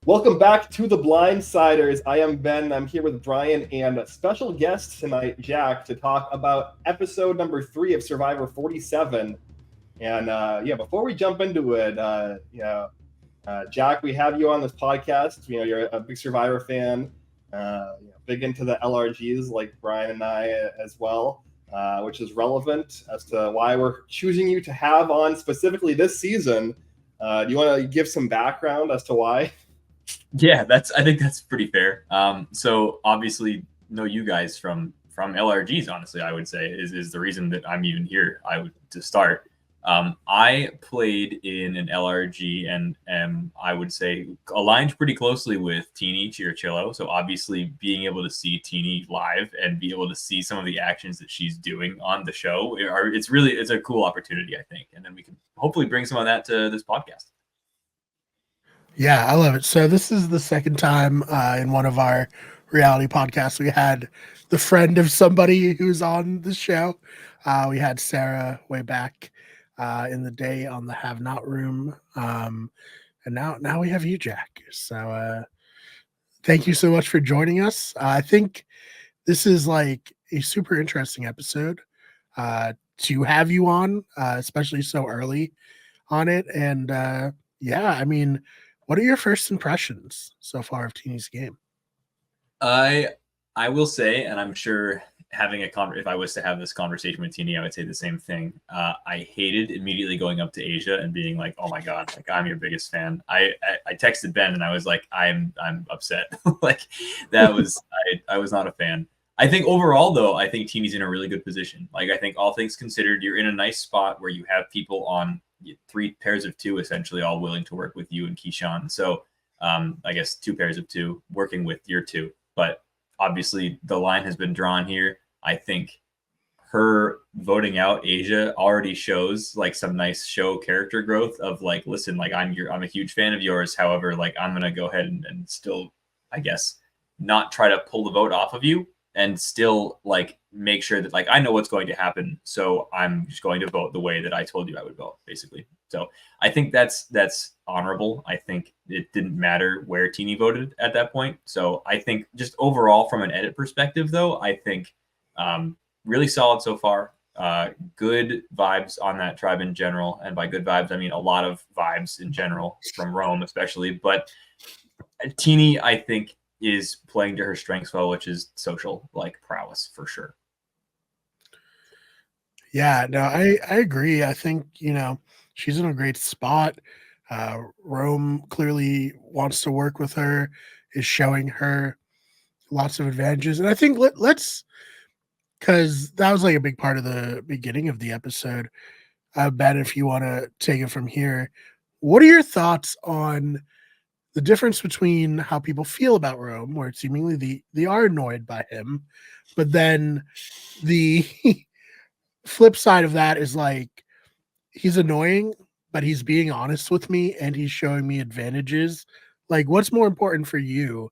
Welcome back to the Blindsiders. I am Ben. I'm here with Brian and a special guest tonight, Jack, to talk about episode number 3 of Survivor 47. And before we jump into it, Jack, we have you on this podcast. You know, you're a big Survivor fan, big into the LRGs like Brian and I as well, which is relevant as to why we're choosing you to have on specifically this season. Do you want to give some background as to why? Yeah, I think that's pretty fair. So obviously know you guys from LRGs, honestly, I would say is the reason that I'm even here. To start. I played in an LRG and I would say aligned pretty closely with Teeny Chirchillo. So obviously being able to see Teeny live and be able to see some of the actions that she's doing on the show, it's a cool opportunity, I think. And then we can hopefully bring some of that to this podcast. Yeah, I love it. So this is the second time in one of our reality podcasts we had the friend of somebody who's on the show. We had Sarah way back in the day on the Have Not Room, and now we have you, Jack. So thank you so much for joining us. I think this is like a super interesting episode to have you on, especially so early on it. And I mean, what are your first impressions so far of Teeny's game? I will say, and I'm sure if I was to have this conversation with Teeny, I would say the same thing. I hated immediately going up to Asia and being like, "Oh my god, like I'm your biggest fan." I texted Ben and I was like, "I'm upset." Like that was I was not a fan. I think overall though, I think Teeny's in a really good position. Like I think all things considered, you're in a nice spot where you have people on 3 pairs of 2 essentially all willing to work with you and Keyshawn. So I guess 2 pairs of 2 working with your 2. But obviously the line has been drawn here. I think her voting out Asia already shows like some nice show character growth of like, listen, like I'm a huge fan of yours. However, like I'm gonna go ahead and still, I guess, not try to pull the vote off of you and still like make sure that like I know what's going to happen. So I'm just going to vote the way that I told you I would vote, basically. So I think that's honorable. I think it didn't matter where Teeny voted at that point. So I think just overall from an edit perspective, though, I think really solid so far. Good vibes on that tribe in general. And by good vibes, I mean a lot of vibes in general from Rome, especially. But Teeny, I think, is playing to her strengths well, which is social like prowess for sure. Yeah, no, I agree. I think, she's in a great spot. Rome clearly wants to work with her, is showing her lots of advantages. And I think let's, because that was like a big part of the beginning of the episode. Ben, if you want to take it from here, what are your thoughts on the difference between how people feel about Rome, where seemingly they are annoyed by him, but then the flip side of that is like he's annoying, but he's being honest with me and he's showing me advantages. Like, what's more important for you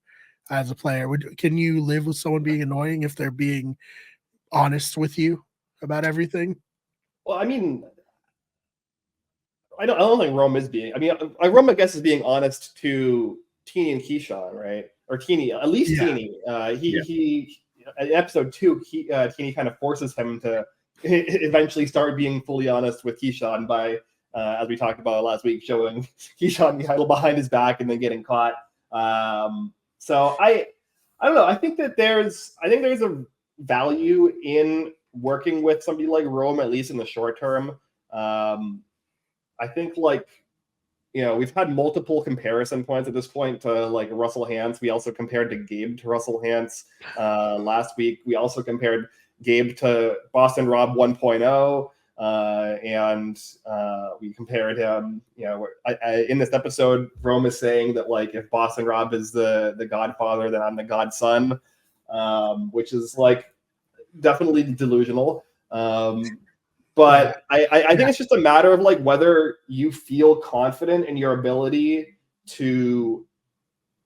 as a player? Can you live with someone being annoying if they're being honest with you about everything? Well, I mean, I don't think Rome is being. I mean, Rome, I guess, is being honest to Teeny and Keyshawn, right? Or Teeny, at least Teeny. He in episode 2, Teeny kind of forces him to eventually start being fully honest with Keyshawn by, as we talked about last week, showing Keyshawn the idol behind his back and then getting caught. So I don't know. I think there's a value in working with somebody like Rome, at least in the short term. I think we've had multiple comparison points at this point to like Russell Hantz. We also compared to Gabe to Russell Hantz last week. We also compared Gabe to Boston Rob 1.0. And we compared him, in this episode, Rome is saying that like if Boston Rob is the godfather, then I'm the godson, which is like definitely delusional. But I think it's just a matter of like whether you feel confident in your ability to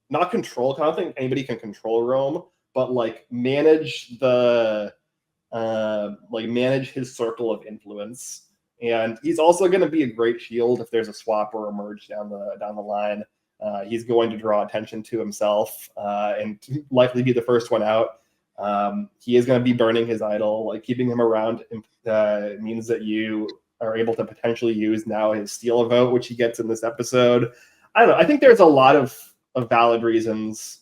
not control. I don't think anybody can control Rome, but like manage manage his circle of influence. And he's also going to be a great shield if there's a swap or a merge down the line. He's going to draw attention to himself and likely be the first one out. He is going to be burning his idol. Like keeping him around means that you are able to potentially use now his steal a vote, which he gets in this episode. I don't know. I think there's a lot of valid reasons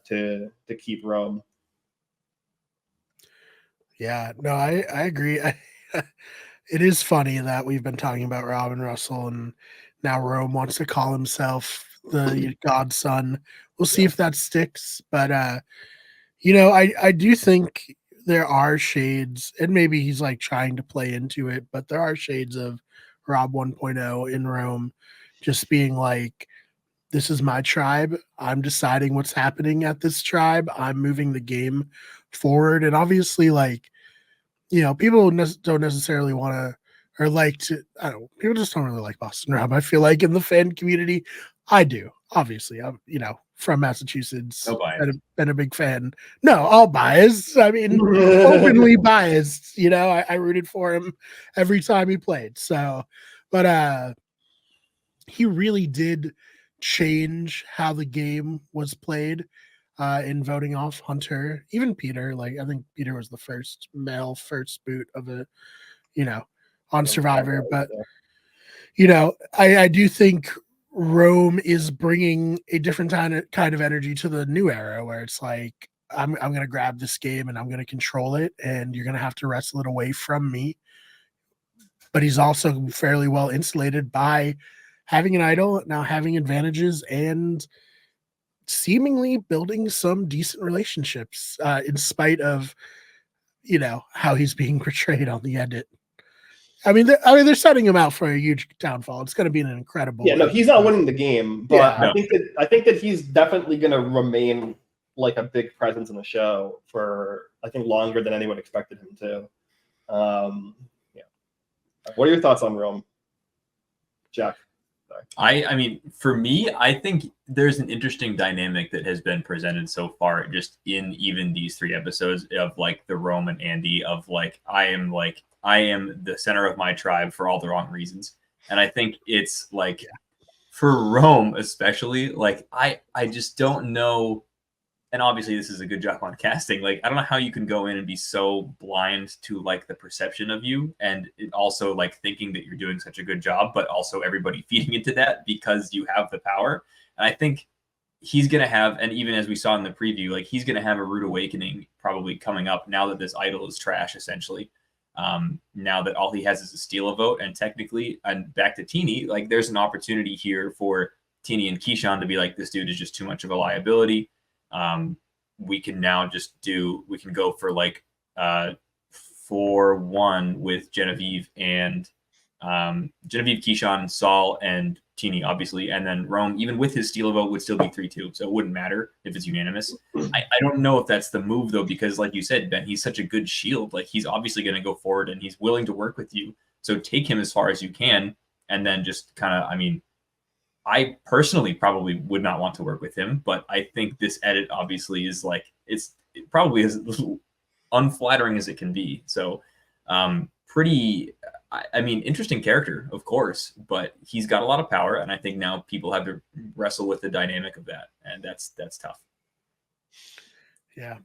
to keep Rome. Yeah, no, I agree. It is funny that we've been talking about Robin Russell, and now Rome wants to call himself the godson. We'll see if that sticks. But I do think there are shades, and maybe he's like trying to play into it, but there are shades of Rob 1.0 in Rome, just being like, this is my tribe. I'm deciding what's happening at this tribe. I'm moving the game forward. And obviously, like, people don't necessarily want to or like to, I don't know, people just don't really like Boston Rob. I feel like in the fan community, I do. Obviously, I'm, from Massachusetts, No bias. been a big fan. No, all biased. I mean, openly biased. I rooted for him every time he played. So, but he really did change how the game was played in voting off Hunter, even Peter. Like, I think Peter was the first male first boot of on Survivor. But I do think Rome is bringing a different kind of energy to the new era, where it's like, I'm going to grab this game and I'm going to control it, and you're going to have to wrestle it away from me. But he's also fairly well insulated by having an idol, now having advantages, and seemingly building some decent relationships in spite of, how he's being portrayed on the edit. I mean, they're setting him out for a huge downfall. It's going to be an incredible. Yeah, no, he's not winning the game, but Yeah. I think that he's definitely going to remain like a big presence in the show for longer than anyone expected him to. Yeah. What are your thoughts on Rome, Jack? I mean, for me, I think there's an interesting dynamic that has been presented so far, just in even these 3 episodes of like the Rome and Andy of like, I am the center of my tribe for all the wrong reasons. And I think it's like for Rome, especially, like, I just don't know. And obviously this is a good job on casting. Like, I don't know how you can go in and be so blind to like the perception of you, and it also like thinking that you're doing such a good job, but also everybody feeding into that because you have the power. And I think he's going to have, and even as we saw in the preview, like he's going to have a rude awakening probably coming up now that this idol is trash, essentially. Now that all he has is a steal a vote, and technically, and back to Teeny, like there's an opportunity here for Teeny and Keyshawn to be like, this dude is just too much of a liability. We can now we can go for like 4-1 with Genevieve and Genevieve, Keyshawn, Saul, and Teeny, obviously, and then Rome, even with his steal a vote, would still be 3-2, so it wouldn't matter if it's unanimous. I don't know if that's the move though, because like you said, Ben, he's such a good shield. Like he's obviously going to go forward and he's willing to work with you. So take him as far as you can, and then just kind of, I mean, I personally probably would not want to work with him, but I think this edit obviously is like, it probably is unflattering as it can be. So pretty, I mean, interesting character, of course, but he's got a lot of power, and I think now people have to wrestle with the dynamic of that, and that's tough. Yeah.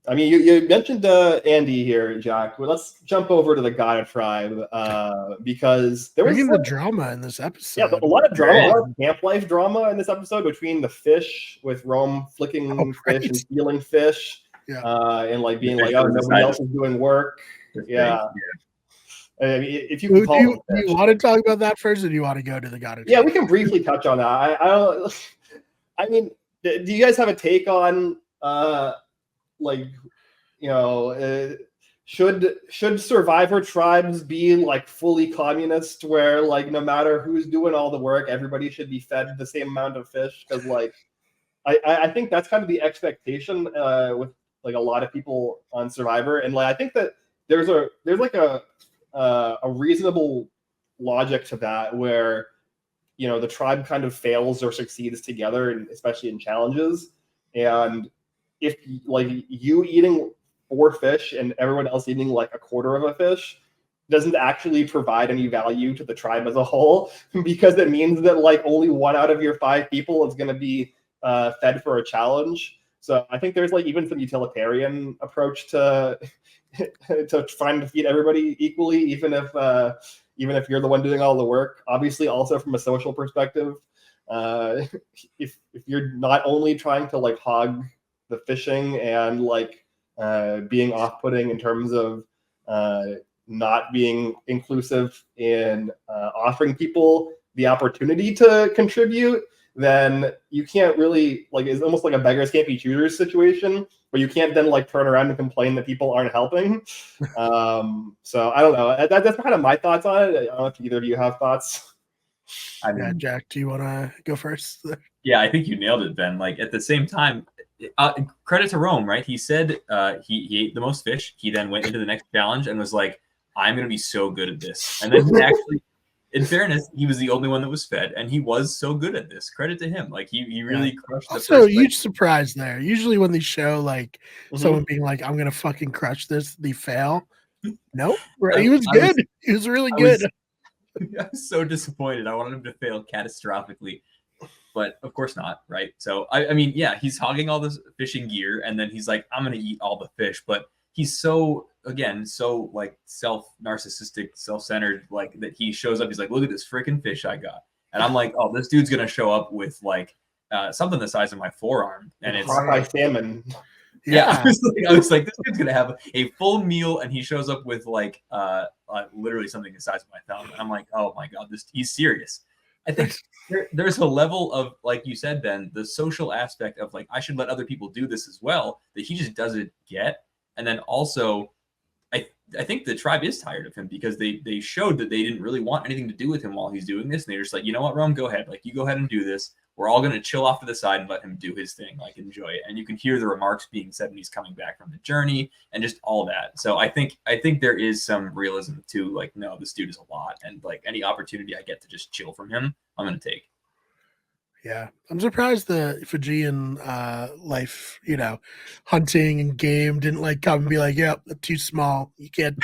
I mean, you mentioned Andy here, Jack. Well, let's jump over to the Gaia tribe because there was the drama in this episode. Yeah, a lot of drama, a lot of camp life drama in this episode between the fish with Rome flicking fish and stealing fish, and like being like, oh, nobody else is doing work. Yeah. I mean, if you can do you want to talk about that first, or do you want to go to the Gaia tribe? Yeah, we can briefly touch on that. I mean, do you guys have a take on should Survivor tribes be like fully communist, where like no matter who's doing all the work, everybody should be fed the same amount of fish? Because like I think that's kind of the expectation with like a lot of people on Survivor, and like I think that there's like a reasonable logic to that, where the tribe kind of fails or succeeds together, and especially in challenges. And if like you eating 4 fish and everyone else eating like a quarter of a fish, doesn't actually provide any value to the tribe as a whole, because it means that like only 1 out of your 5 people is going to be fed for a challenge. So I think there's like even some utilitarian approach to trying to feed everybody equally, even if you're the one doing all the work. Obviously, also from a social perspective, if you're not only trying to like hog the fishing and like being off-putting in terms of not being inclusive in offering people the opportunity to contribute, then you can't really like, it's almost like a beggars can't be choosers situation where you can't then like turn around and complain that people aren't helping. So I don't know. That's kind of my thoughts on it. I don't know if either of you have thoughts. I mean, Yeah, Jack, do you want to go first? yeah, I think you nailed it, Ben. Like at the same time, credit to Rome, right? He said he ate the most fish. He then went into the next challenge and was like, I'm going to be so good at this. And then he actually, in fairness, he was the only one that was fed, and he was so good at this. Credit to him. Like he really crushed the Also, first huge surprise there. Usually when they show like someone being like, I'm going to fucking crush this, they fail. Nope. He was good. He was really good. I was so disappointed. I wanted him to fail catastrophically, but of course not, right? So I mean, yeah, he's hogging all this fishing gear, and then he's like, I'm gonna eat all the fish, but he's so like narcissistic, self-centered, like that he shows up, he's like, look at this freaking fish I got, and I'm like, oh, this dude's gonna show up with like something the size of my forearm, and it's Hawkeye salmon. Yeah, I was like, this dude's gonna have a full meal, and he shows up with like literally something the size of my thumb. And I'm like, oh my god, he's serious. I think there's a level of, like you said, Ben, the social aspect of like, I should let other people do this as well, that he just doesn't get. And then also, I think the tribe is tired of him, because they showed that they didn't really want anything to do with him while he's doing this, and they're just like, you know what, Rome, go ahead, like you go ahead and do this. We're all going to chill off to the side and let him do his thing, like enjoy it. And you can hear the remarks being said when he's coming back from the journey and just all that. So I think there is some realism to like, no, this dude is a lot, and like any opportunity I get to just chill from him, I'm going to take. Yeah, I'm surprised the Fijian life, hunting and game didn't like come and be like, "Yep, too small. You can't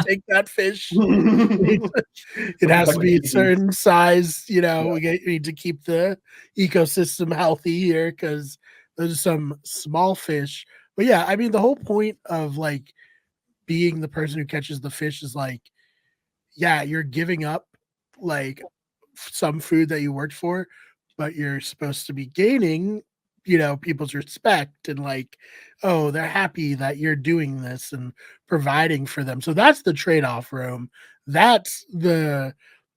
take that fish. It has to be a certain size. We need to keep the ecosystem healthy here, because those are some small fish." But yeah, I mean, the whole point of like being the person who catches the fish is like, yeah, you're giving up like some food that you worked for, but you're supposed to be gaining, people's respect, and like, oh, they're happy that you're doing this and providing for them. So that's the trade-off, Rome. That's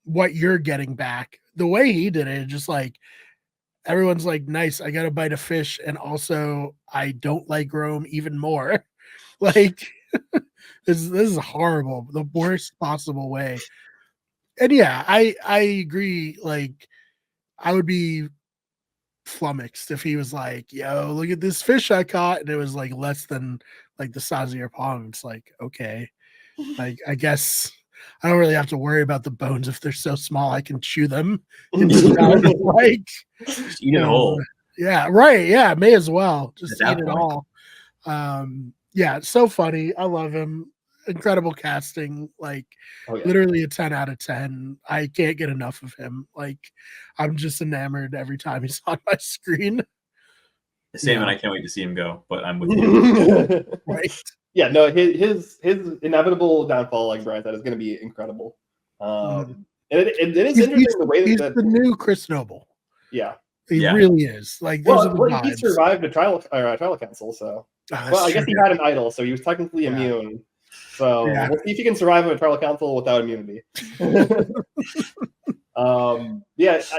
what you're getting back. The way he did it, just like everyone's like, nice, I got a bite of fish, and also I don't like Rome even more. Like this is horrible, the worst possible way. And yeah, I agree. Like, I would be flummoxed if he was like, yo, look at this fish I caught, and it was like less than like the size of your palm. It's like, okay, like I guess I don't really have to worry about the bones if they're so small. I can chew them like just eat it whole. Yeah, right. Yeah, may as well just eat it all. Yeah, it's so funny. I love him. Incredible casting, like literally a 10 out of 10. I can't get enough of him. Like, I'm just enamored every time he's on my screen. Same, and I can't wait to see him go, but I'm with you. Right. Yeah, no, his inevitable downfall, like Brian said, is going to be incredible. And it is interesting the way he's the new Chris Noble. Yeah, he really is. Like, those are the vibes. He survived a trial council, so I guess he had an idol, so he was technically immune. So we'll see if you can survive a trial council without immunity. It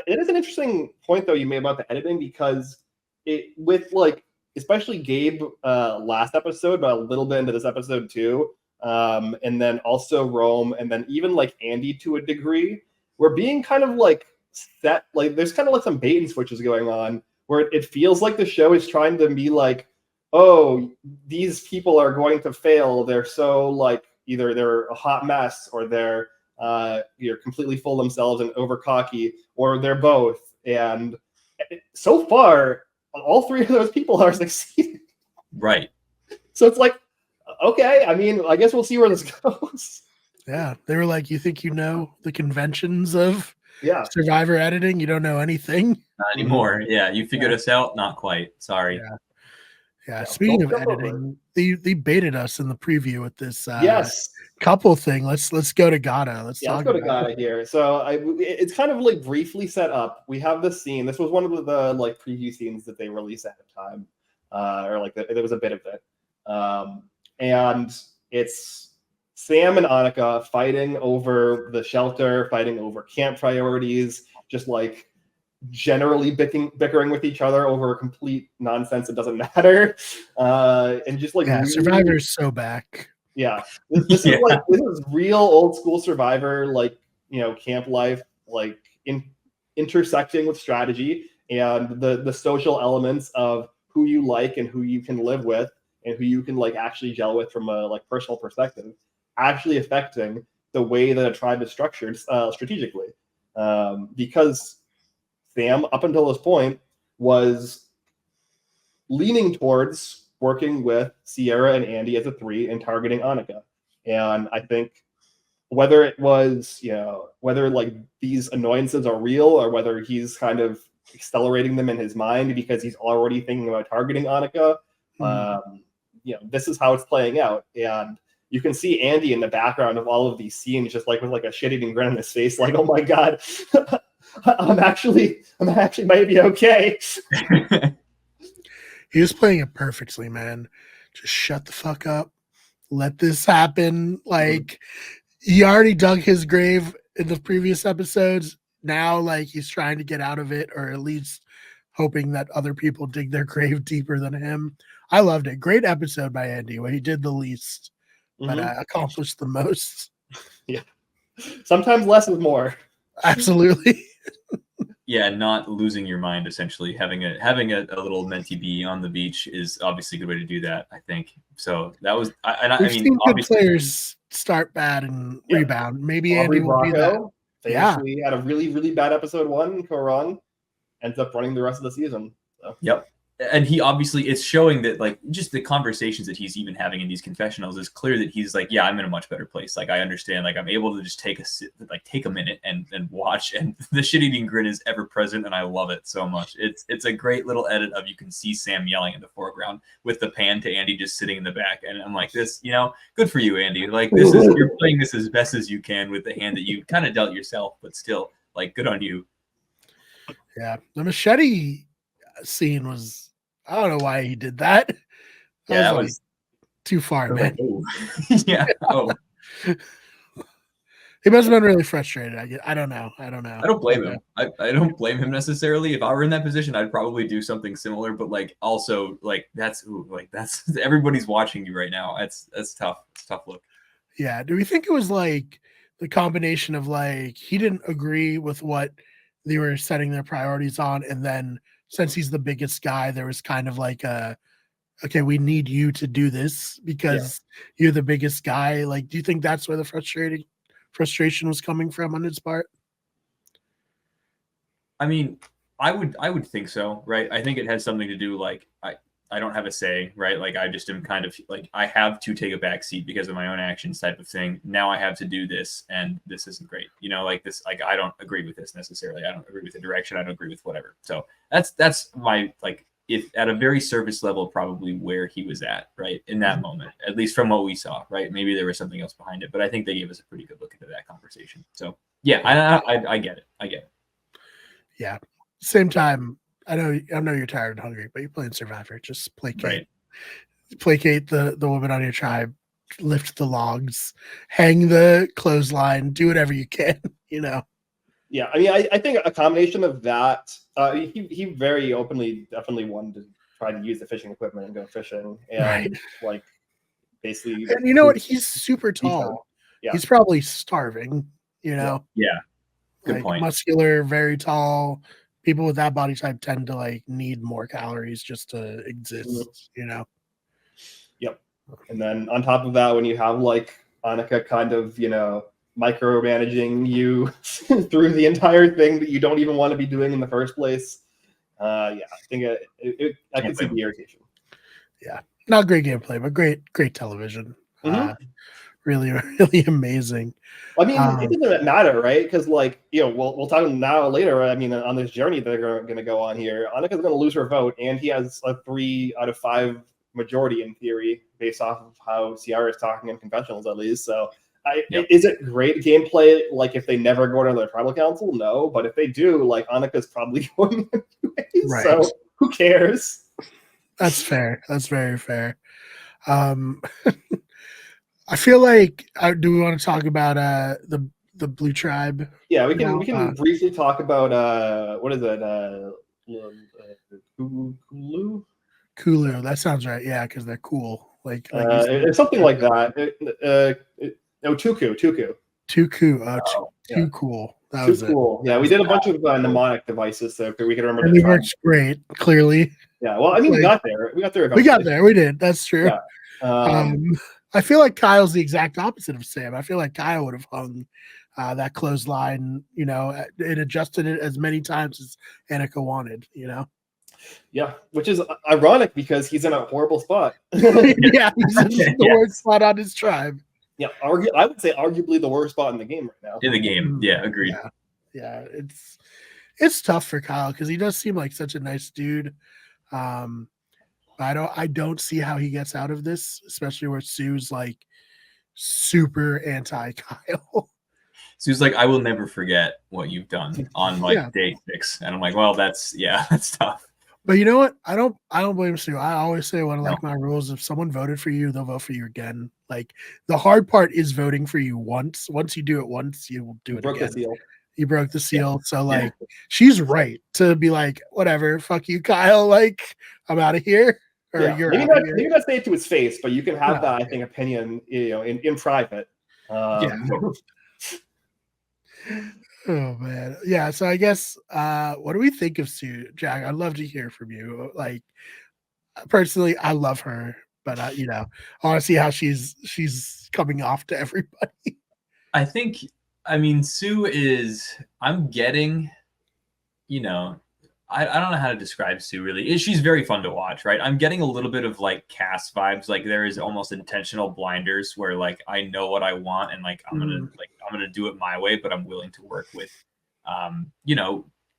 is an interesting point though you made about the editing, because with like especially Gabe last episode, but a little bit into this episode too, and then also Rome, and then even like Andy to a degree, we're being kind of like set, like there's kind of like some bait and switches going on where it feels like the show is trying to be like, oh, these people are going to fail. They're so like either they're a hot mess, or they're completely full of themselves and over cocky, or they're both. And so far, all three of those people are succeeding. Right. So it's like, okay, I mean, I guess we'll see where this goes. Yeah, they were like, "You think you know the conventions of Yeah. Survivor editing? You don't know anything." Not anymore. Yeah, you figured us out. Not quite. Sorry. Yeah. Yeah. Yeah, Speaking don't of jump over it. editing, they baited us in the preview with this Yes. couple thing. Let's go to Ghana. Let's Yeah, let's talk go to about Ghana here. So it's kind of like briefly set up. We have this scene. This was one of the like preview scenes that they released at the time, or like there was a bit of it, and it's Sam and Annika fighting over the shelter, fighting over camp priorities, just like generally bickering with each other over complete nonsense that doesn't matter, and just like Yeah, really, Survivor's so back. yeah, this Yeah. is like this is real old school Survivor, like camp life, like intersecting with strategy and the social elements of who you like and who you can live with and who you can like actually gel with from a like personal perspective, actually affecting the way that a tribe is structured strategically, because Sam, up until this point, was leaning towards working with Sierra and Andy as a 3 and targeting Annika. And I think whether it was, whether like these annoyances are real or whether he's kind of accelerating them in his mind because he's already thinking about targeting Annika, this is how it's playing out. And you can see Andy in the background of all of these scenes, just like with like a shit-eating grin on his face, like, oh my God, I'm actually might be okay. He was playing it perfectly, man. Just shut the fuck up. Let this happen. Like, he already dug his grave in the previous episodes. Now, like, he's trying to get out of it, or at least hoping that other people dig their grave deeper than him. I loved it. Great episode by Andy, where he did the least, but accomplished the most. Yeah. Sometimes less is more. Absolutely. Yeah, not losing your mind, essentially. Having a little mentee bee on the beach is obviously a good way to do that, I think. So that was, We've seen good players start bad and rebound. Maybe Aubrey Andy will be that. Famously had a really, really bad episode 1, go wrong, ends up running the rest of the season. So. Yep. And he obviously, it's showing that like just the conversations that he's even having in these confessionals is clear that he's like, yeah, I'm in a much better place. Like, I understand, like I'm able to just take a minute and watch, and the shit-eating grin is ever present, and I love it so much. It's a great little edit of, you can see Sam yelling in the foreground with the pan to Andy just sitting in the back, and I'm like, this, good for you, Andy. Like, this is, you're playing this as best as you can with the hand that you kind of dealt yourself, but still, like, good on you. Yeah, the machete scene was, I don't know why he did that. That was was too far, man. Yeah. Oh. He must have been really frustrated. I don't know. I don't blame him. I don't blame him necessarily. If I were in that position, I'd probably do something similar. But like, also, like, that's everybody's watching you right now. That's tough. It's a tough look. Yeah. Do we think it was like the combination of like he didn't agree with what they were setting their priorities on, and then since he's the biggest guy, there was kind of like okay, we need you to do this because you're the biggest guy. Like, do you think that's where the frustration was coming from on his part? I mean, I would think so, right? I think it has something to do, like, I don't have a say, right? Like, I just am kind of like, I have to take a back seat because of my own actions type of thing. Now I have to do this, and this isn't great. Like this, like, I don't agree with this necessarily. I don't agree with the direction. I don't agree with whatever. So that's my, like, if at a very surface level, probably where he was at, right? In that moment, at least from what we saw, right? Maybe there was something else behind it, but I think they gave us a pretty good look into that conversation. So yeah, I get it. I get it. Yeah. Same time, I know you're tired and hungry, but you're playing Survivor. Just placate the woman on your tribe, lift the logs, hang the clothesline, do whatever you can, Yeah, I mean, I think a combination of that. He very openly, definitely wanted to try to use the fishing equipment and go fishing, and like basically. And you know what? He's super tall. Yeah. He's probably starving. Yeah. Good like, point. Muscular, very tall. People with that body type tend to like need more calories just to exist. Yep. And then on top of that, when you have like Annika kind of micromanaging you through the entire thing that you don't even want to be doing in the first place. I think I could see the irritation. Yeah, not great gameplay, but great television. really, really amazing. I mean, it doesn't matter, right? Because, like, we'll talk now later. I mean, on this journey they're going to go on here, Annika's going to lose her vote, and he has a 3 out of 5 majority in theory, based off of how Ciara is talking in confessionals, at least. So, is it great gameplay? Like, if they never go to their tribal council, no. But if they do, like, Annika's probably going anyways. Right. So who cares? That's fair. That's very fair. I feel like do we want to talk about the Blue Tribe? Yeah, we can briefly talk about what is it? Kulu. That sounds right. Yeah, because they're cool. Like it's something like that. Tuku. Too cool. That was cool. Yeah, we did a bunch of mnemonic devices, so we can remember. And it works great. Clearly. Yeah. Well, I mean, we got there. Eventually. We got there. We did. That's true. Yeah. I feel like Kyle's the exact opposite of Sam. I feel like Kyle would have hung that clothesline. It adjusted it as many times as Annika wanted. Yeah, which is ironic because he's in a horrible spot. Yeah, he's in the worst spot on his tribe. Yeah, I would say arguably the worst spot in the game right now. In the game, yeah, agreed. Yeah, it's tough for Kyle because he does seem like such a nice dude. I don't see how he gets out of this, especially where Sue's like super anti-Kyle. Sue's like, I will never forget what you've done on day 6, and I'm like, well, that's tough. But you know what? I don't blame Sue. I always say one of like my rules: if someone voted for you, they'll vote for you again. Like the hard part is voting for you once. Once you do it once, you will do it again. The seal. You broke the seal. Yeah. So like she's right to be like, whatever, fuck you, Kyle. Like, I'm out of here. Or you're maybe not say it to his face, but you can have that, I think, opinion, in private. Yeah. Oh man. Yeah. So I guess what do we think of Sue, Jack? I'd love to hear from you. Like personally, I love her, but I want to see how she's coming off to everybody. I mean, Sue is, I'm getting, I don't know how to describe Sue really. She's very fun to watch, right? I'm getting a little bit of like Cass vibes. Like there is almost intentional blinders where like I know what I want and like I'm gonna do it my way, but I'm willing to work with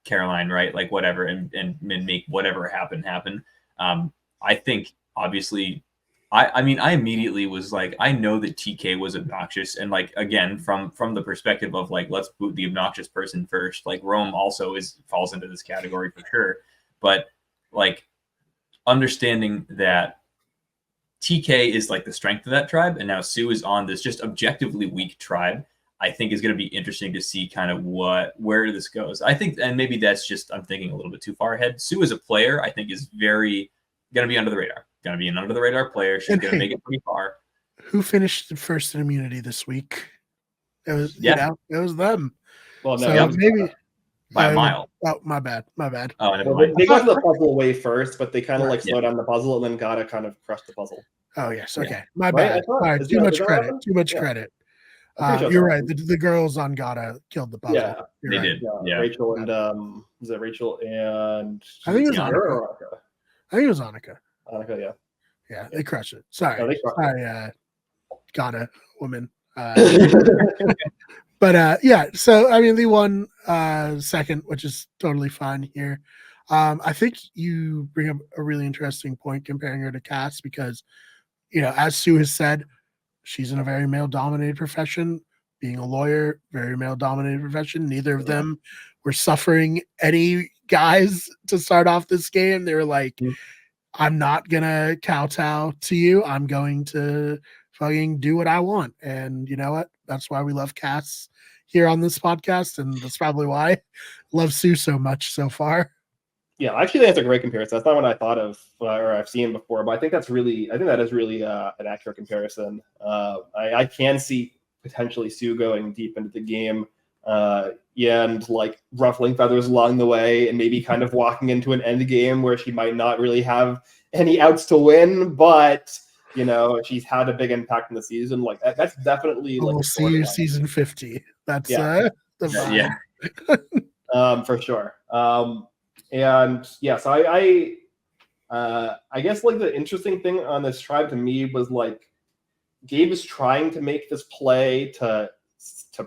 Caroline, right? Like whatever and make whatever happen. I think obviously I immediately was like, I know that TK was obnoxious. And like, again, from the perspective of like, let's boot the obnoxious person first. Like Rome also falls into this category for sure. But like understanding that TK is like the strength of that tribe. And now Sue is on this just objectively weak tribe. I think is going to be interesting to see kind of where this goes. I think, and maybe that's just, I'm thinking a little bit too far ahead. Sue as a player, I think is very going to be under the radar. Going to be an under the radar player. She's going to make it pretty far. Who finished first in immunity this week? It was it was them. Well, no, so maybe by a mile. Oh, my bad. Oh, never mind. They got the puzzle away first, but they kind of like slow down the puzzle and then gotta kind of crush the puzzle. Oh yes, okay, my bad. All right, too much credit. Too much credit. You're right. The girls on Gata killed the puzzle. Yeah, they did. Yeah, Rachel and was it Rachel and I think it was Annika. I think it was Annika. Annika, yeah, they crushed it. Sorry, Gata woman. But yeah, so I mean, they won second, which is totally fine here. I think you bring up a really interesting point comparing her to Cass because, as Sue has said, she's in a very male-dominated profession. Being a lawyer, very male-dominated profession. Neither of them were suffering any guys to start off this game. They were like, I'm not gonna kowtow to you. I'm going to fucking do what I want. And you know what? That's why we love Cass here on this podcast, and that's probably why I love Sue so much so far. Yeah, I actually think that's a great comparison. That's not what I thought of or I've seen before, but I think that is really an accurate comparison. I can see potentially Sue going deep into the game, and like ruffling feathers along the way, and maybe kind of walking into an end game where she might not really have any outs to win, but she's had a big impact in the season. Like that's definitely like we'll see you season 50. That's the vibe. For sure. And yeah, so I guess like the interesting thing on this tribe to me was like Gabe is trying to make this play to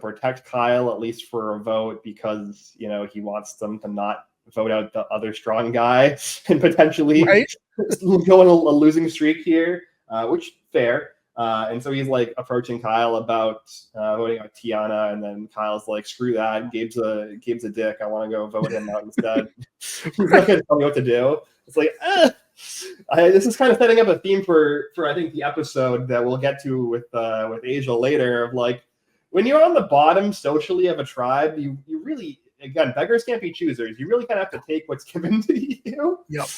protect Kyle, at least for a vote, because he wants them to not vote out the other strong guy and potentially go on a losing streak here, which fair. And so he's like approaching Kyle about voting out Tiana, and then Kyle's like, "Screw that! Gabe's a dick. I want to go vote him out instead." He's not gonna tell me what to do. It's like, this is kind of setting up a theme for I think the episode that we'll get to with Asia later, of like, when you're on the bottom socially of a tribe, you really, again, beggars can't be choosers. You really kind of have to take what's given to you. Yep.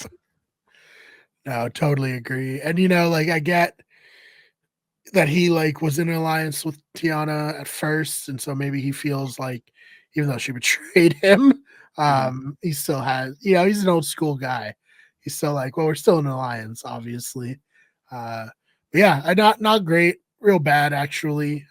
No, totally agree. And like, I get that he like was in an alliance with Tiana at first, and so maybe he feels like, even though she betrayed him, he still has, he's an old school guy. He's still like, well, we're still in an alliance, obviously. But yeah, not great, real bad actually.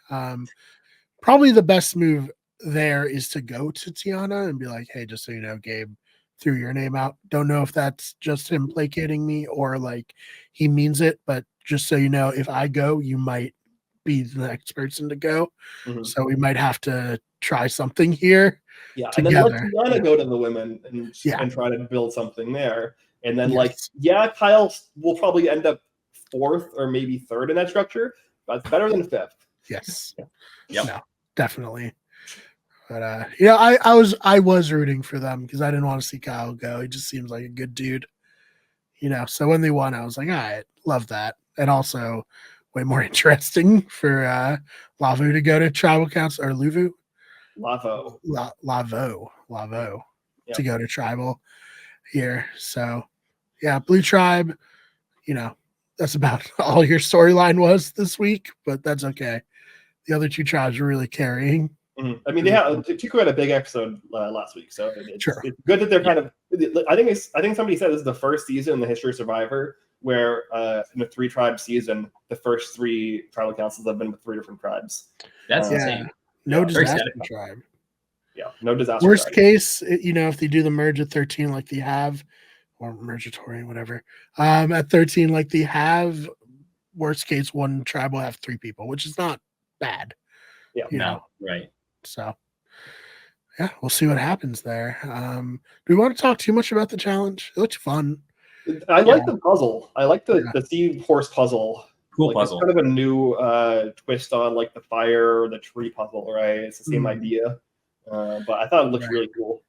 Probably the best move there is to go to Tiana and be like, hey, just so you know, Gabe threw your name out. Don't know if that's just him placating me or like he means it, but just so you know, if I go, you might be the next person to go. So we might have to try something here. Yeah, together. And then let Tiana go to the women and try to build something there. And then Kyle will probably end up 4th or maybe 3rd in that structure. But it's better than 5th. Yes. Yep. No, definitely. But I was rooting for them because I didn't want to see Kyle go. He just seems like a good dude. So when they won, I was like, all right, love that. And also way more interesting for Lavu to go to tribal council, or Luvu? Lavo to go to tribal here. So yeah, Blue Tribe, that's about all your storyline was this week, but that's okay. The other 2 tribes are really carrying. I mean, Tuku had a big episode last week, so it's good that they're kind of. I think somebody said this is the first season in the history of Survivor where in a 3-tribe season, the first 3 tribal councils have been with 3 different tribes. That's insane. No disaster tribe. Yeah, no disaster. Worst case, if they do the merge at 13 like they have, or mergatory, whatever, at 13 like they have, worst case, 1 tribe will have 3 people, which is not bad. Yeah, right. So, yeah, we'll see what happens there. Do we want to talk too much about the challenge? It looks fun. I like the puzzle. I like the seahorse puzzle. Cool puzzle. It's kind of a new twist on like the fire or the tree puzzle, right? It's the same idea, but I thought it looked really cool.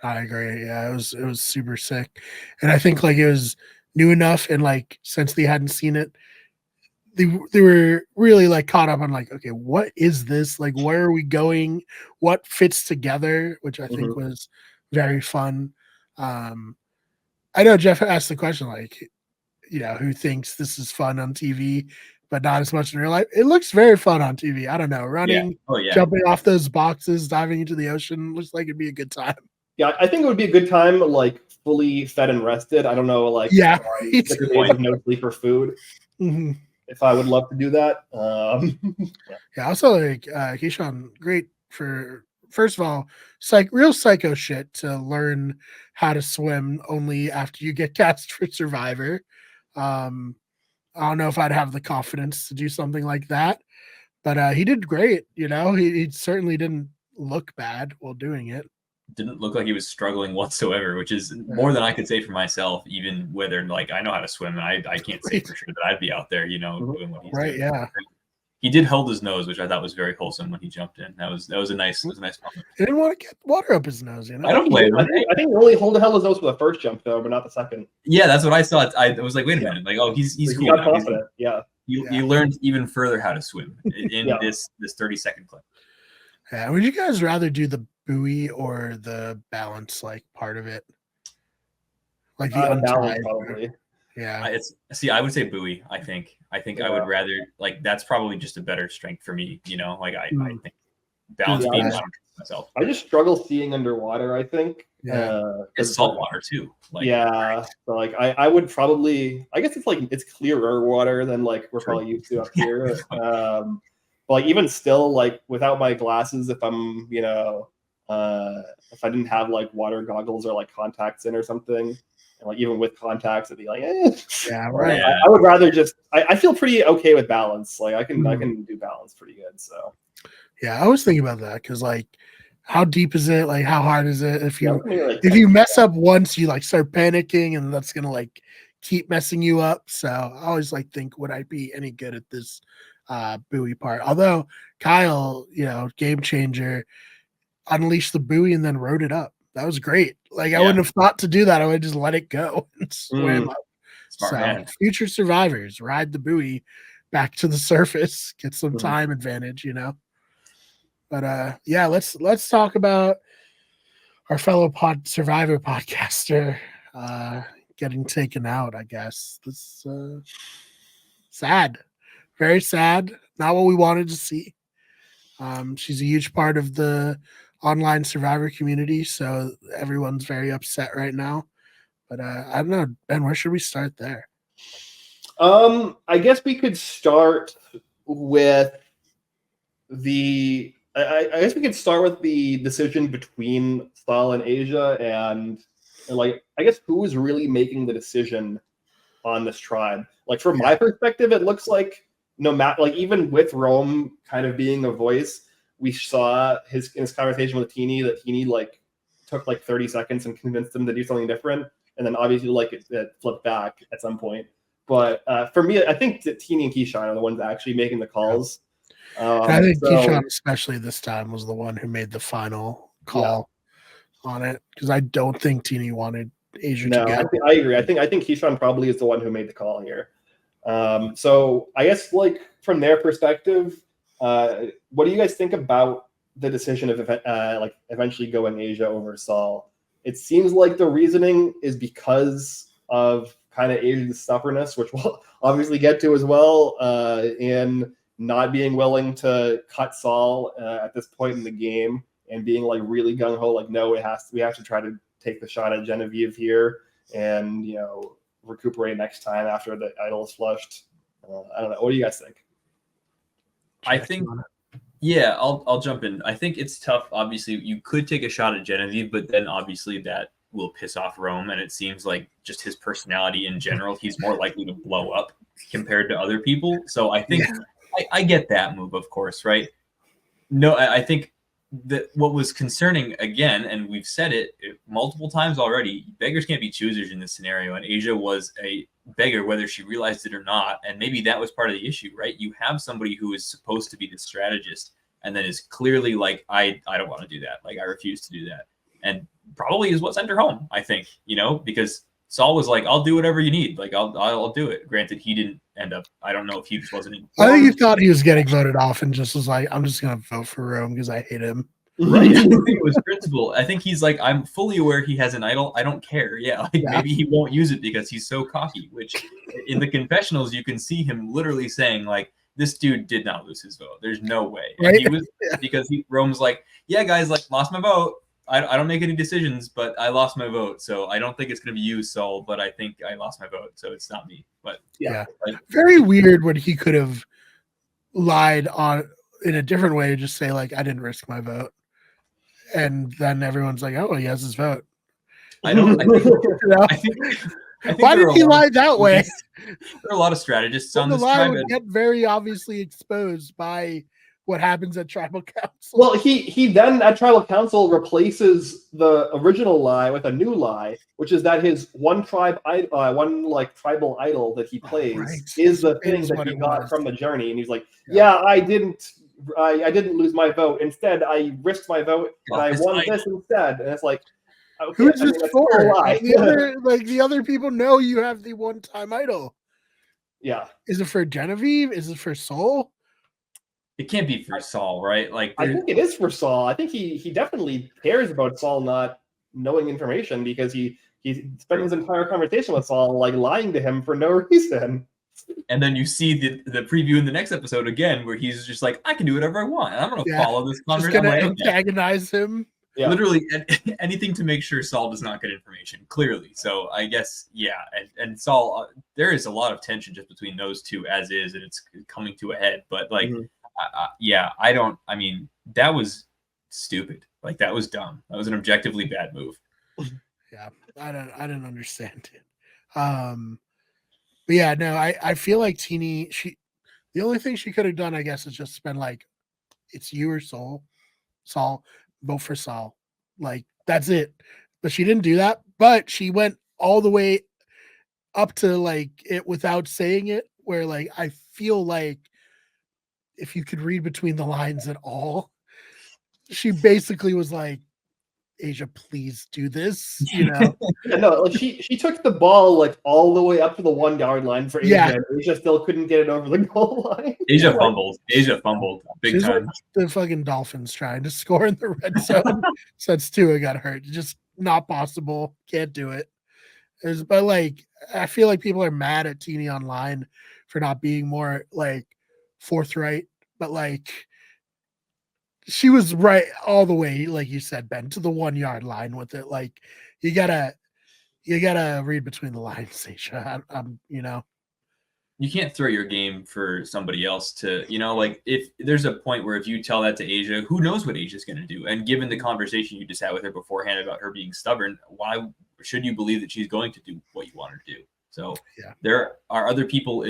I agree. Yeah, it was super sick, and I think like it was new enough, and like since they hadn't seen it, they were really like caught up on like, okay, what is this? Like, where are we going? What fits together? Which I think was very fun. I know Jeff asked the question, like, who thinks this is fun on TV, but not as much in real life? It looks very fun on TV. I don't know, running, jumping off those boxes, diving into the ocean, looks like it'd be a good time. Yeah, I think it would be a good time, like fully fed and rested. I don't know, like 6 days of no sleep or food. If I would love to do that. Yeah, also like Keyshawn, great for, first of all, real psycho shit to learn how to swim only after you get cast for Survivor. I don't know if I'd have the confidence to do something like that, but he did great. He certainly didn't look bad while doing it. Didn't look like he was struggling whatsoever, which is more than I could say for myself, even whether like I know how to swim, and I can't say for sure that I'd be out there, doing what he's doing. Yeah. He did hold his nose, which I thought was very wholesome when he jumped in. That was a nice moment. He didn't want to get water up his nose, I don't blame him. I think he only held his nose for the first jump though, but not the second. Yeah, that's what I saw. I was like, wait a minute, like, oh, he's cool. Got confident. You learned even further how to swim in this 30-second clip. Yeah, would you guys rather do the buoy or the balance like part of it? Like the untied, probably. Yeah. I would say buoy. I think I would rather, like, that's probably just a better strength for me. Like I think balance being myself. I just struggle seeing underwater. I think. It's salt water too. Like, so like I would probably. I guess it's clearer water than like we're probably used to up here. But like even still, like without my glasses, if I'm if I didn't have like water goggles or like contacts in or something, and like even with contacts, it'd be like, Yeah, right. I would rather just. I feel pretty okay with balance. Like I can do balance pretty good. So yeah, I was thinking about that because like, how deep is it? Like, how hard is it? If you like if you mess up once, you like start panicking, and that's gonna like keep messing you up. So I always like think, would I be any good at this buoy part? Although Kyle, game changer, unleashed the buoy and then rode it up. That was great. Like I wouldn't have thought to do that. I would just let it go and swim up. Smart man. Future survivors, ride the buoy back to the surface, get some time advantage, But yeah, let's talk about our fellow survivor podcaster getting taken out. I guess this sad, very sad. Not what we wanted to see. She's a huge part of the online survivor community, so everyone's very upset right now. But I don't know, Ben, where should we start there? I guess we could start with I guess we could start with the decision between Saul and Asia, and like I guess who's really making the decision on this tribe. Like from my perspective, it looks like no matter like even with Rome kind of being a voice, we saw in his conversation with Teeny that Teeny like took like 30 seconds and convinced him to do something different, and then obviously like it flipped back at some point. But for me, I think that Teeny and Keyshawn are the ones actually making the calls. I think Keyshawn, especially this time, was the one who made the final call on it because I don't think Teeny wanted Asia to go. I agree. I think Keyshawn probably is the one who made the call here. So I guess like from their perspective, what do you guys think about the decision of like eventually going Asia over Saul? It seems like the reasoning is because of kind of Asia's stubbornness, which we'll obviously get to as well, in not being willing to cut Saul at this point in the game and being like really gung ho, like no, we have to try to take the shot at Genevieve here and recuperate next time after the idol is flushed. I don't know. What do you guys think? I think, yeah, I'll jump in. I think it's tough. Obviously, you could take a shot at Genevieve, but then obviously that will piss off Rome, and it seems like just his personality in general, he's more likely to blow up compared to other people. So I think I get that move, of course, right? No, I think that what was concerning, again, and we've said it multiple times already, beggars can't be choosers in this scenario, and Asia was a beggar whether she realized it or not, and maybe that was part of the issue, right? You have somebody who is supposed to be the strategist and then is clearly like, I don't want to do that. Like, I refuse to do that. And probably is what sent her home, I think, because Saul was like, I'll do whatever you need. Like, I'll do it. Granted, he didn't end up, I don't know if he just wasn't informed. I think he thought he was getting voted off and just was like, I'm just going to vote for Rome because I hate him. Right. I think it was principle. I think he's like, I'm fully aware he has an idol. I don't care. Maybe he won't use it because he's so cocky, which in the confessionals, you can see him literally saying like, this dude did not lose his vote. There's no way. And right? he was because Rome's like, yeah, guys, like lost my vote. I don't make any decisions, but I lost my vote. So I don't think it's going to be you, Saul, but I think I lost my vote. So it's not me. But very weird when he could have lied on in a different way, just say like, I didn't risk my vote. And then everyone's like, oh, he has his vote. I think why did he lie that way? There are a lot of strategists on this lie tribe. Would get very obviously exposed by what happens at tribal council. Well, he then at tribal council replaces the original lie with a new lie, which is that his one tribal idol that he plays is the thing that he got from the journey, and he's like, I didn't lose my vote. Instead, I risked my vote and I won this instead. And it's like, okay, who's this for? The other people know you have the one-time idol. Yeah. Is it for Genevieve? Is it for Saul? It can't be for Saul, right? Like I think it is for Saul. I think he definitely cares about Saul not knowing information because he spent his entire conversation with Saul like lying to him for no reason. And then you see the preview in the next episode again where he's just like, I can do whatever I want. And I'm going to follow this conversation. Just going to antagonize him. Yeah. Literally anything to make sure Saul does not get information, clearly. So I guess, and Saul, there is a lot of tension just between those two as is, and it's coming to a head. But like, that was stupid. Like that was dumb. That was an objectively bad move. Yeah, I didn't understand it. But yeah, no, I feel like Teeny, the only thing she could have done, I guess, is just been like, it's you or Saul, vote for Saul. Like, that's it. But she didn't do that. But she went all the way up to like it without saying it, where like I feel like if you could read between the lines at all, she basically was like, Asia, please do this, Yeah, no, like she took the ball like all the way up to the 1 yard line for Asia, Yeah. and Asia still couldn't get it over the goal line. Asia fumbled. Asia fumbled big She's time. like the fucking Dolphins trying to score in the red zone since Tua got hurt. Just not possible. Can't do it. But like, I feel like people are mad at Teeny online for not being more like forthright. But like, she was right all the way, like you said, Ben, to the 1 yard line with it. Like, you gotta read between the lines, Asia. You can't throw your game for somebody else to, like if there's a point where if you tell that to Asia, who knows what Asia's going to do? And given the conversation you just had with her beforehand about her being stubborn, why should you believe that she's going to do what you want her to do? So there are other people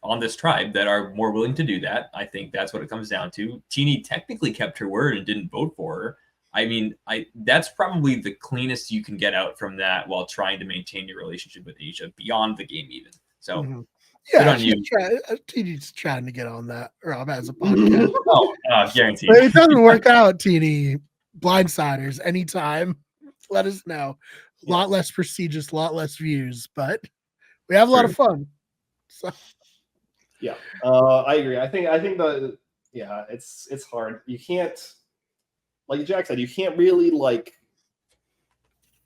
on this tribe that are more willing to do that. I think that's what it comes down to. Teeny technically kept her word and didn't vote for her. I mean, that's probably the cleanest you can get out from that while trying to maintain your relationship with Asia beyond the game even. So yeah, Teeny's trying to get on that, Rob, as a podcast. Guaranteed. If it doesn't work out, Teeny, Blindsiders, anytime, let us know. A lot less prestigious, a lot less views, but we have a lot of fun. So. Yeah, I agree. I think it's hard. You can't, like Jack said, you can't really like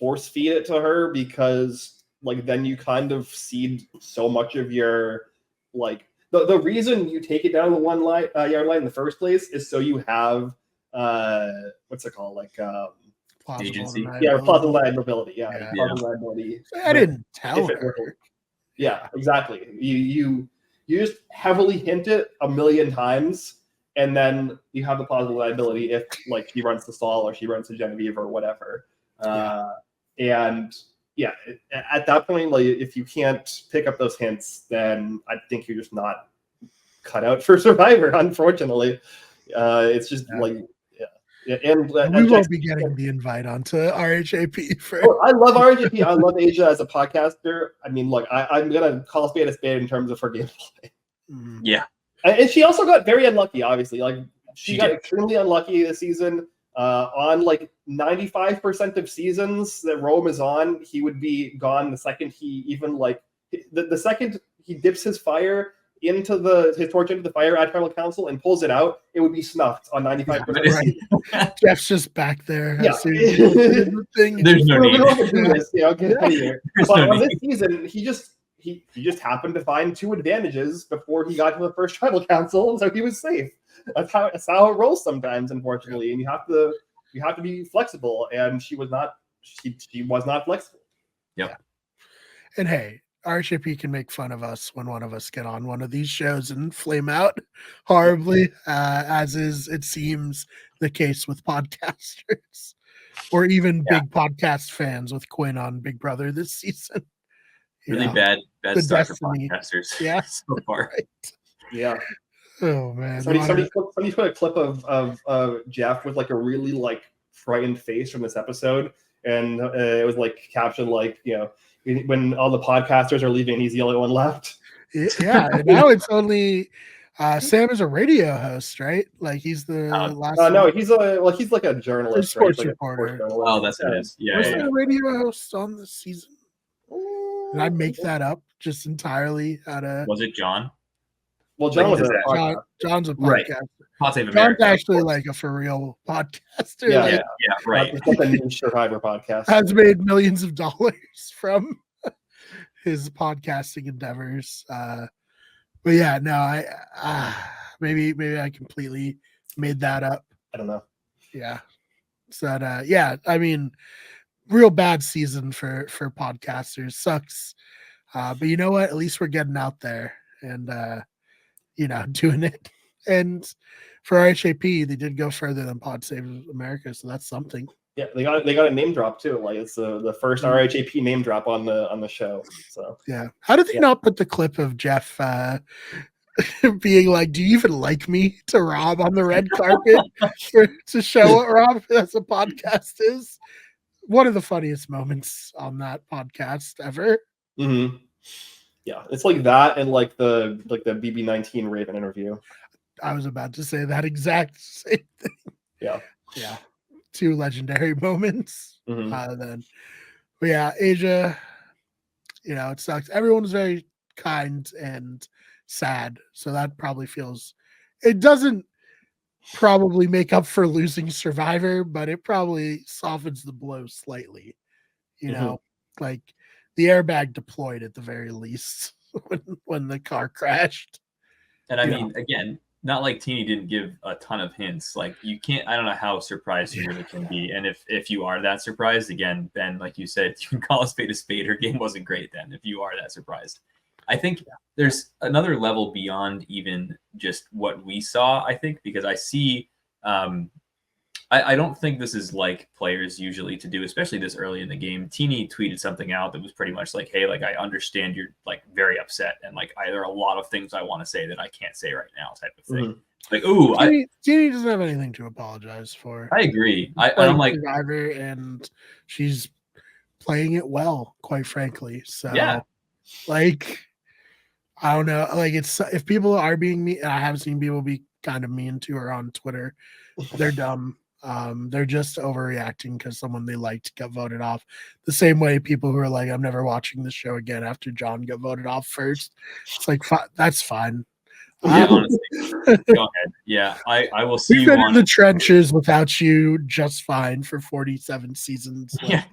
force feed it to her because like then you kind of cede so much of your like the reason you take it down the 1 yard line in the first place is so you have what's it called, like agency. Plausible liability. Plausible liability. I didn't tell her. Yeah, exactly. You just heavily hint it a million times, and then you have the plausible liability if like she runs to Saul or she runs to Genevieve or whatever. And at that point, like if you can't pick up those hints, then I think you're just not cut out for Survivor. Unfortunately, it's just and we won't be getting the invite onto RHAP. I love RHAP. I love Asia as a podcaster. I mean, look, I'm gonna call a spade in terms of her gameplay. Yeah, and she also got very unlucky. Obviously, like she got extremely unlucky this season. On like 95% of seasons that Rome is on, he would be gone the second he even like the second he dips his fire into his torch into the fire at Tribal Council and pulls it out, it would be snuffed on 95%. Jeff's just back there. Yeah. There's no need. But on this season, he just happened to find 2 advantages before he got to the first Tribal Council, and so he was safe. That's how it rolls sometimes, unfortunately. And you have to be flexible, and she was not flexible. Yep. And hey, RHP can make fun of us when one of us get on one of these shows and flame out horribly, as is, it seems, the case with podcasters or even big podcast fans with Quinn on Big Brother this season. Really bad start for podcasters. Yeah, so far. Right. Yeah. Oh man. Somebody put a clip of Jeff with like a really like frightened face from this episode, and it was like captioned like, when all the podcasters are leaving, he's the only one left. Yeah, and now it's only Sam is a radio host, right? Like he's the last. No, he's like a journalist, sports right? reporter. Oh, that's what it is. Yeah. Was there a radio host on this season? Did I make that up just entirely out of? Was it John? Well, John's a podcaster. Right. John's actually like a for real podcaster. Yeah, right. It's like a niche Survivor podcast. Has made millions of dollars from his podcasting endeavors. But yeah, no, I maybe I completely made that up. I don't know. Yeah. So I mean, real bad season for podcasters. Sucks. But you know what? At least we're getting out there and doing it. And for RHAP, they did go further than Pod Save America, so that's something. Yeah, they got a name drop too. Like it's the first RHAP name drop on the show. So yeah, how did they not put the clip of Jeff being like, "Do you even like me?" to Rob on the red carpet to show what Rob as a podcast is? One of the funniest moments on that podcast ever. Mm-hmm. Yeah, it's like that and like the BB19 Raven interview. I was about to say that exact same thing. Yeah. Yeah. 2 legendary moments. Mm-hmm. Then, but yeah, Asia, it sucks. Everyone's very kind and sad. So that probably it doesn't probably make up for losing Survivor, but it probably softens the blow slightly. Like the airbag deployed at the very least when the car crashed. And I mean, again, not like Teeny didn't give a ton of hints. Like you can't, I don't know how surprised you really can be. And if you are that surprised, again, Ben, like you said, you can call a spade a spade. Her game wasn't great then if you are that surprised. I think there's another level beyond even just what we saw, I think, because I see I don't think this is like players usually to do, especially this early in the game. Teeny tweeted something out that was pretty much like, hey, like I understand you're like very upset and like there are a lot of things I want to say that I can't say right now type of thing. Mm-hmm. Like, ooh, Teeny doesn't have anything to apologize for. I agree. I'm like Survivor, and she's playing it well, quite frankly. So yeah, like I don't know. Like it's if people are being mean, I have seen people be kind of mean to her on Twitter. They're dumb. They're just overreacting because someone they liked got voted off. The same way people who are like, I'm never watching this show again after John got voted off first. It's like, that's fine. Yeah, honestly. Go ahead. Yeah, I will see you in the trenches without you just fine for 47 seasons. Like, yeah.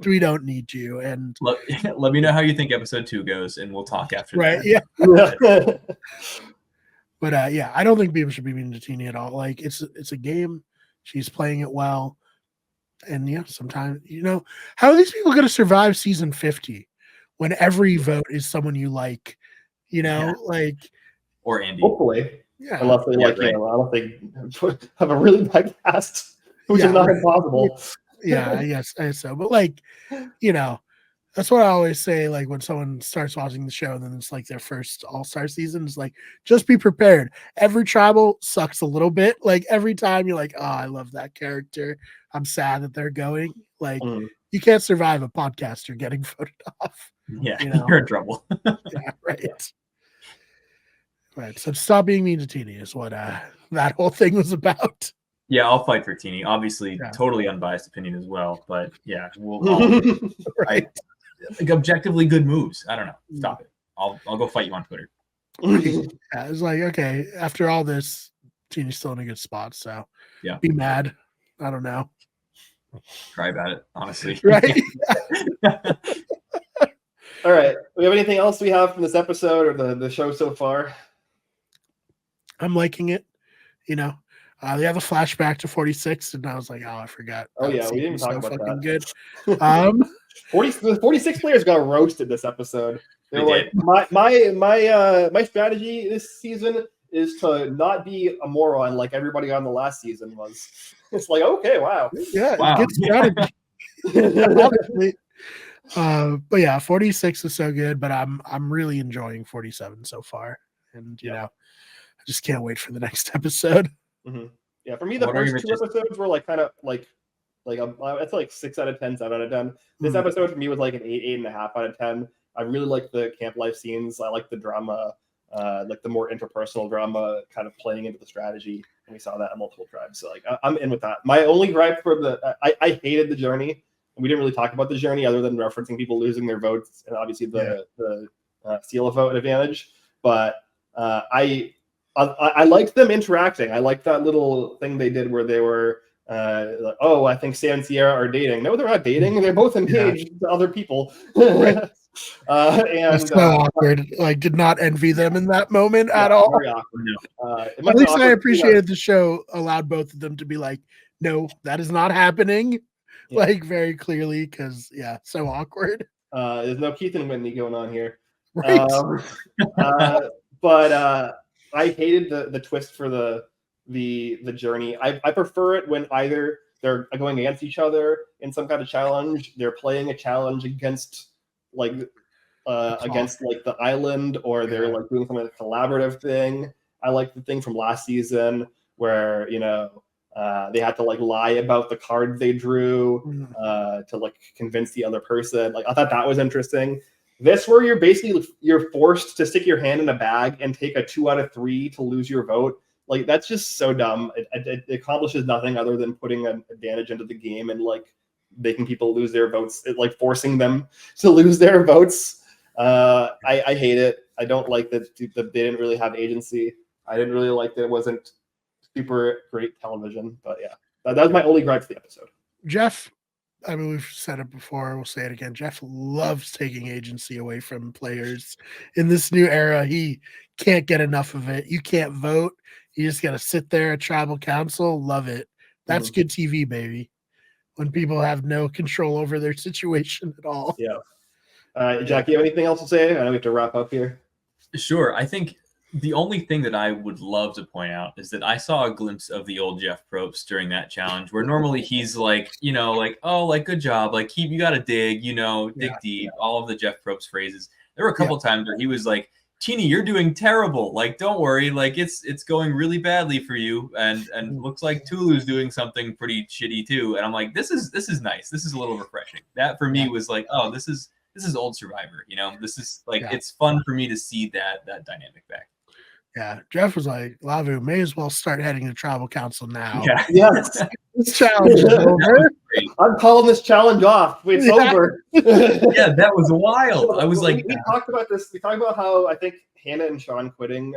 We don't need you. And let me know how you think episode 2 goes, and we'll talk after right, that. Yeah. But yeah, I don't think people should be mean to Teeny at all. Like it's a game. She's playing it well. And yeah, sometimes, how are these people going to survive season 50 when every vote is someone you like, like. Or Andy. Hopefully. Yeah. Unless they I don't think have a really bad cast, which is not impossible. Yeah, I guess so. But like, that's what I always say. Like when someone starts watching the show and then it's like their first All-Star season, it's like, just be prepared. Every tribal sucks a little bit. Like every time you're like, oh, I love that character. I'm sad that they're going. Like you can't survive a podcaster getting voted off. Yeah, you're in trouble. Yeah, right. Right. So stop being mean to Teeny is what that whole thing was about. Yeah, I'll fight for Teeny. Obviously, totally unbiased opinion as well. But yeah, right. Like objectively good moves. I don't know. Stop it. I'll go fight you on Twitter. Yeah, it's like, okay, after all this, Teeny's still in a good spot. So yeah, be mad. I don't know. Try about it, honestly. Right. All right. Do we have anything else we have from this episode or the show so far? I'm liking it. They have a flashback to 46, and I was like, oh, I forgot. Oh yeah, we didn't talk about that. Good. 46 players got roasted this episode. They were like, my strategy this season is to not be a moron like everybody on the last season was. It's like, okay, wow. Yeah, wow. Good strategy. But yeah, 46 is so good, but I'm really enjoying 47 so far. And I just can't wait for the next episode. Mm-hmm. Yeah, for me, the first 2 episodes were like kind of like it's like 6 out of 10, 7 out of 10. This episode for me was like an 8.5 out of 10. I really like the camp life scenes. I like the drama, like the more interpersonal drama kind of playing into the strategy. And we saw that in multiple tribes. So like I'm in with that. My only gripe for I hated the journey. We didn't really talk about the journey other than referencing people losing their votes and obviously the steal a vote advantage. But I liked them interacting. I liked that little thing they did where they were like, oh, I think Sam and Sierra are dating. No, they're not dating. They're both engaged to other people. Right. And it's so awkward. Like, did not envy them in that moment at all. Very awkward. At least I appreciated the show allowed both of them to be like, no, that is not happening. Yeah. Like very clearly, because so awkward. There's no Keith and Whitney going on here. Right. But I hated the twist for the journey. I prefer it when either they're going against each other in some kind of challenge. They're playing a challenge against like the island, or they're like doing some kind of collaborative thing. I like the thing from last season where they had to like lie about the card they drew to like convince the other person. Like I thought that was interesting. This where you're forced to stick your hand in a bag and take a 2 out of 3 to lose your vote. Like that's just so dumb. It accomplishes nothing other than putting an advantage into the game and like making people lose their votes, like forcing them to lose their votes. I hate it. I don't like that they didn't really have agency. I didn't really like that it wasn't super great television. But yeah, that was my only gripe to the episode. Jeff, I mean, we've said it before. We'll say it again. Jeff loves taking agency away from players. In this new era, he can't get enough of it. You can't vote. You just got to sit there at tribal council. Love it. That's good TV, baby. When people have no control over their situation at all. Yeah. Jack, you have anything else to say? I know we have to wrap up here. Sure. I think the only thing that I would love to point out is that I saw a glimpse of the old Jeff Probst during that challenge, where normally he's like, like, oh, like, good job. Like, you got to dig, dig deep, all of the Jeff Probst phrases. There were a couple times where he was like, Teeny, you're doing terrible. Like, don't worry. Like, it's going really badly for you. And looks like Tulu's doing something pretty shitty too. And I'm like, this is nice. This is a little refreshing. That for me was like, oh, this is old Survivor. This is like, it's fun for me to see that dynamic back. Yeah, Jeff was like, Lavu, may as well start heading to tribal council now. Yeah. Yes. This challenge is over. I'm calling this challenge off. It's over. Yeah, that was wild. I was like, we talked about this. We talked about how I think Hannah and Sean quitting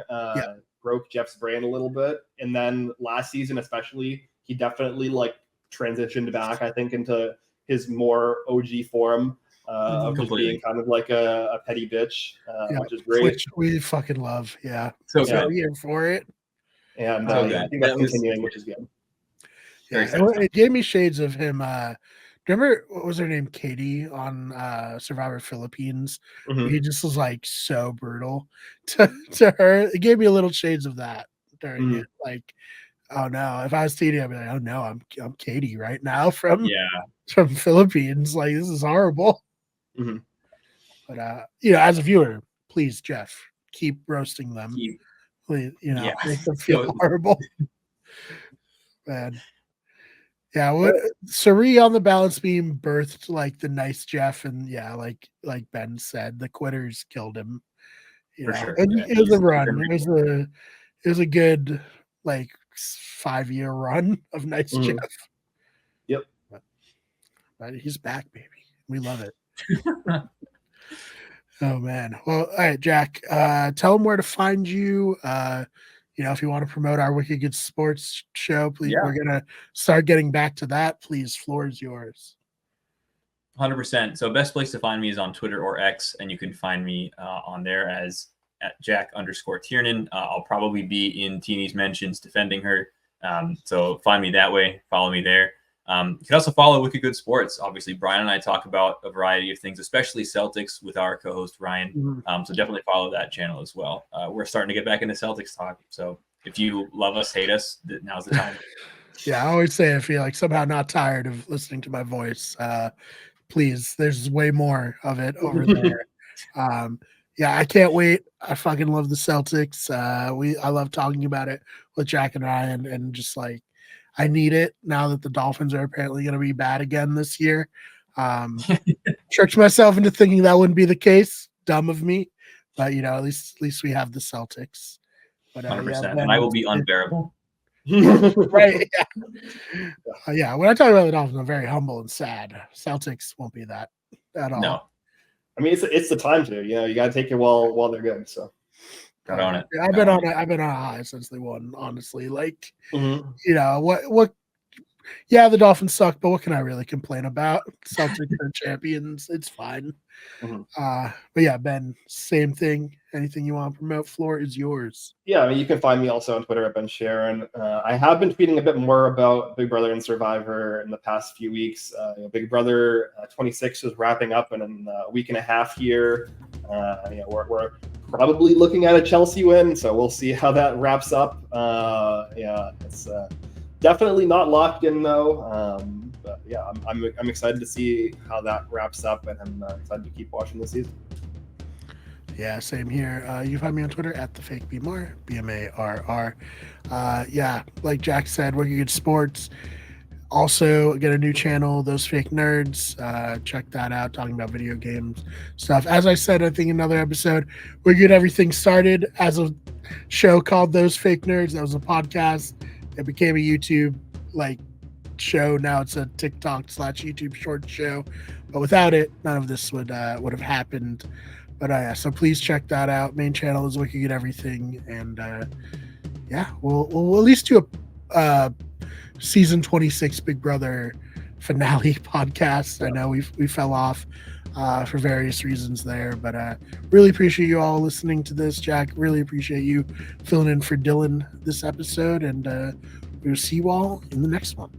broke Jeff's brain a little bit. And then last season, especially, he definitely like transitioned back, I think, into his more OG form. Of just being kind of like a petty bitch, which is great. Which we fucking love. Yeah. So good. Here for it. And I think that's continuing, which is good. Yeah. It gave me shades of him. Remember, what was her name? Katie on Survivor Philippines. He just was like so brutal to her. It gave me a little shades of that during it. Like, oh no, if I was Katie, I'd be like, oh no, I'm Katie right now from Philippines. Like, this is horrible. But as a viewer, please, Jeff, keep roasting them. Please, make them feel horrible. Man. Yeah, what Sari on the balance beam birthed like the nice Jeff, and like Ben said, the quitters killed him. For sure. And it was a run. It was a good like 5-year run of nice Jeff. Yep. But he's back, baby. We love it. Oh man. Well, all right, Jack. Tell them where to find you. If you want to promote our Wicked Good Sports show, please. We're gonna start getting back to that. Please, floor is yours. 100%. So best place to find me is on Twitter or X, and you can find me on there as at Jack_Tiernan. I'll probably be in Teeny's mentions defending her. So find me that way. Follow me there. You can also follow Wicked Good Sports. Obviously, Brian and I talk about a variety of things, especially Celtics with our co-host Ryan. So definitely follow that channel as well. We're starting to get back into Celtics talk. So if you love us, hate us, now's the time. Yeah, I always say if you're like somehow not tired of listening to my voice, please, there's way more of it over there. I can't wait. I fucking love the Celtics. I love talking about it with Jack and Ryan, and just like, I need it now that the Dolphins are apparently going to be bad again this year. Tricked myself into thinking that wouldn't be the case. Dumb of me, but at least we have the Celtics. But 100%, and I will be unbearable. Right? Yeah. When I talk about the Dolphins, I'm very humble and sad. Celtics won't be that at all. No. I mean, it's the time to. You got to take it while they're good. So. Got on it. I've been on a high since they won, honestly. Like, what? Yeah, the Dolphins suck, but what can I really complain about? Celtics are champions. It's fine. But yeah, Ben, same thing. Anything you want to promote? Floor is yours. Yeah, I mean, you can find me also on Twitter at Ben Sharon. I have been tweeting a bit more about Big Brother and Survivor in the past few weeks. Big Brother 26 is wrapping up in a week and a half here. We're probably looking at a Chelsea win, so we'll see how that wraps up. Definitely not locked in though. But yeah, I'm excited to see how that wraps up, and I'm excited to keep watching the season. Yeah, same here. You can find me on Twitter at the fake BMAR, BMARR. Yeah, like Jack said, Wicked Good Sports. Also, get a new channel, Those Fake Nerds. Check that out, talking about video games stuff. As I said, I think another episode, we get everything started as a show called Those Fake Nerds. That was a podcast. It became a YouTube show. Now it's a TikTok/YouTube short show. But without it, none of this would have happened. But yeah, so please check that out. Main channel is Wicked Get Everything, and yeah, we'll at least do a season 26 Big Brother finale podcast. I know we fell off for various reasons there, but really appreciate you all listening to this. Jack, really appreciate you filling in for Dylan this episode, and we'll see you all in the next one.